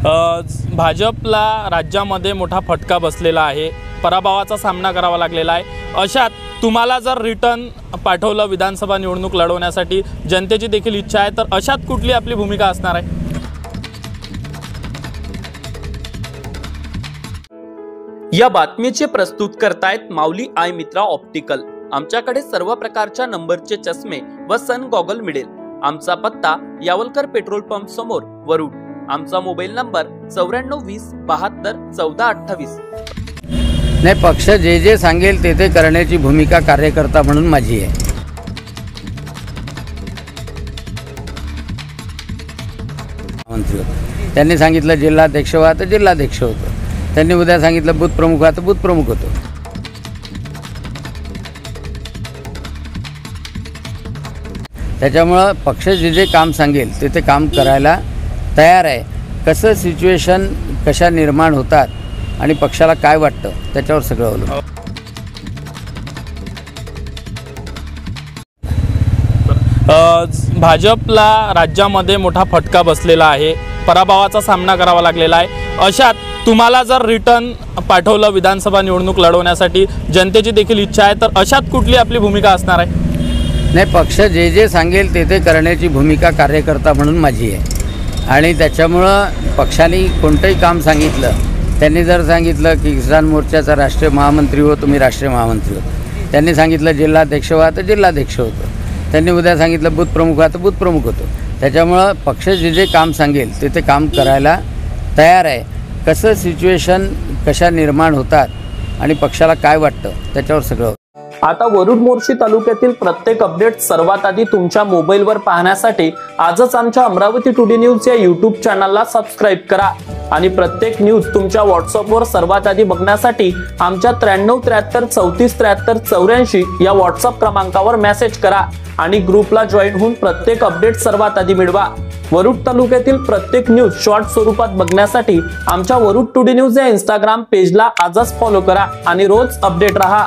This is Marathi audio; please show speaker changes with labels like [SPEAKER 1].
[SPEAKER 1] भाजपला राज्यामध्ये मोठा फटका बसलेला आहे, पराभवाचा सामना करावा लागलेला आहे। अशात तुम्हाला जर रिटर्न पाठवलं विधानसभा निवडणूक लढवण्यासाठी, जनतेची देखील इच्छा आहे, तर अशात कुठली आपली भूमिका असणार आहे? या बातमीचे प्रस्तुत करतायत माऊली आय मित्रा ऑप्टिकल। आमच्याकडे सर्व प्रकारच्या नंबरचे चष्मे व सन गॉगल मिळेल। आमचा पत्ता यावलकर पेट्रोल पंप समोर, वरुड। आमचा मोबाईल नंबर 9420721428।
[SPEAKER 2] नाही, पक्ष जे जे सांगेल ते करण्याची भूमिका कार्यकर्ता म्हणून माझी आहे। मंत्री होतो, त्यांनी सांगितलं जिल्हाध्यक्ष व्हा तर जिल्हाध्यक्ष होतो, त्यांनी उद्या सांगितलं बूथ प्रमुख व्हा तर बूथ प्रमुख होतो। त्याच्यामुळं पक्ष जे जे काम सांगेल ते काम करायला तयार आहे। कसं सिच्युएशन कशा निर्माण होतात आणि पक्षाला काय वाटतं त्याच्यावर सगळं अवलंबून।
[SPEAKER 1] भाजपला राज्यामध्ये मोठा फटका बसलेला आहे, पराभवाचा सामना करावा लागलेला आहे। अशात तुम्हाला जर रिटर्न पाठवलं विधानसभा निवडणूक लढवण्यासाठी, जनतेची देखील इच्छा आहे, तर अशात कुठली आपली भूमिका असणार आहे?
[SPEAKER 2] नाही, पक्ष जे जे सांगेल ते करण्याची भूमिका कार्यकर्ता म्हणून माझी आहे। आणि त्याच्यामुळं पक्षाने कोणतंही काम सांगितलं, त्यांनी जर सांगितलं की किसान मोर्चाचा राष्ट्रीय महामंत्री हो, तुम्ही राष्ट्रीय महामंत्री हो, त्यांनी सांगितलं जिल्हाध्यक्ष व्हा तर जिल्हाध्यक्ष होतो, त्यांनी उद्या सांगितलं बूथ प्रमुख व्हा तर बूथ प्रमुख होतो। त्याच्यामुळं पक्ष जे जे काम सांगेल ते काम करायला तयार आहे। कसं सिच्युएशन कशा निर्माण होतात आणि पक्षाला काय वाटतं त्याच्यावर सगळं।
[SPEAKER 1] आता वरुड मोर्शी तालुक्यातील प्रत्येक अपडेट सर्वात आधी तुमच्या मोबाईलवर पाहण्यासाठी आजच आमच्या अमरावती टुडे न्यूज या यूट्यूब चॅनलला सबस्क्राईब करा आणि प्रत्येक न्यूज तुमच्या व्हॉट्सअपवर सर्वात आधी बघण्यासाठी आमच्या 9373343384 या व्हॉट्सअप क्रमांकावर मेसेज करा आणि ग्रुपला जॉईन होऊन प्रत्येक अपडेट सर्वात आधी मिळवा। वरुड तालुक्यातील प्रत्येक न्यूज शॉर्ट स्वरूपात बघण्यासाठी आमच्या वरुड टुडे न्यूज या इंस्टाग्राम पेजला आजच फॉलो करा आणि रोज अपडेट रहा।